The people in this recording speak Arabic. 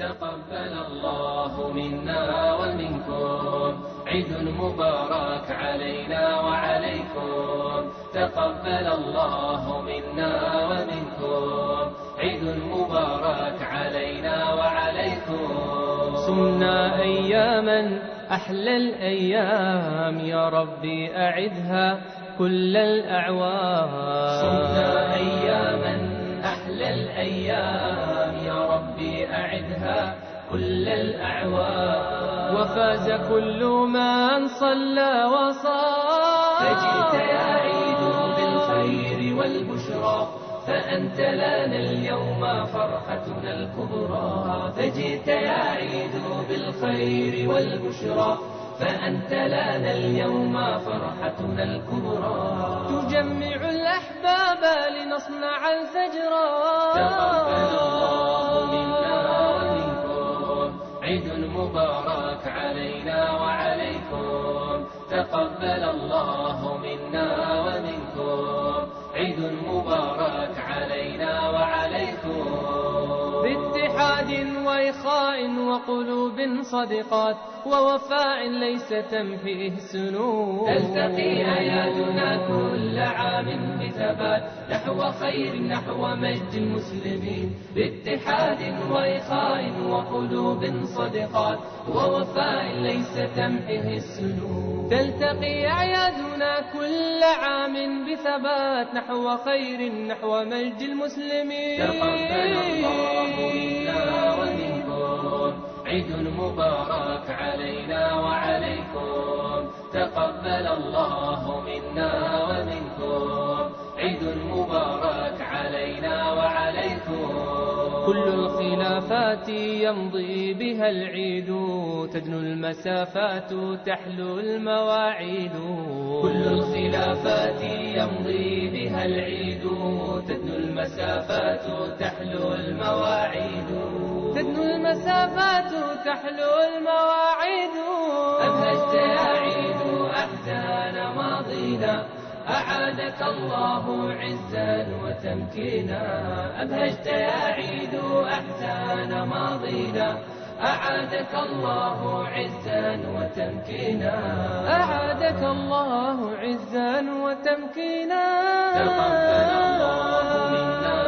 تقبل الله منا ومنكم عيد مبارك علينا وعليكم. تقبل الله منا ومنكم عيد مبارك علينا وعليكم. صمنا أياما أحلى الأيام يا ربي أعدها كل الأعوام. صمنا أياما أحلى الأيام يا ربي أعدها كل الأعوام. وفاز كل من صلى وصام. فجئت يا عيد بالخير والبشرى فأنت لنا اليوم فرحتنا الكبرى. فجئت يا عيد بالخير والبشرى فأنت لنا اليوم فرحتنا الكبرى. تجمع الأحباب لنصنع الفجر. تقبل الله منا ومنكم عيد مبارك علينا وعليكم. تقبل الله منا ومنكم عيد مبارك علينا وعليكم. باتحاد وإخاء وقلوب صدقات ووفاء ليس تمحيه السنون. تلتقي آياتنا كل عام بثبات نحو خير نحو مجد المسلمين. باتحاد وإخاء وقلوب صدقات ووفاء ليس تمحيه السنون. تلتقي أعيادنا كل عام بثبات نحو خير نحو مجد المسلمين. تقبل الله منا ومنكم عيد مبارك علينا وعليكم. تقبل الله منا ومنكم عيد مبارك علينا وعليكم. كل الخلافات يمضي بها العيد تدنو المسافات تحلو المواعيد. كل الخلافات يمضي بها العيد تدنو المسافات تحلو المواعيد. تدنو المسافات تحلو المواعيد. أبهجت يا عيد أحزان ماضينا أعادك الله عزا وتمكينا. أبهجت يا عيد أحزان ماضينا أعادك الله عزا وتمكينا. أعادك الله عزا وتمكينا. تقبل الله منا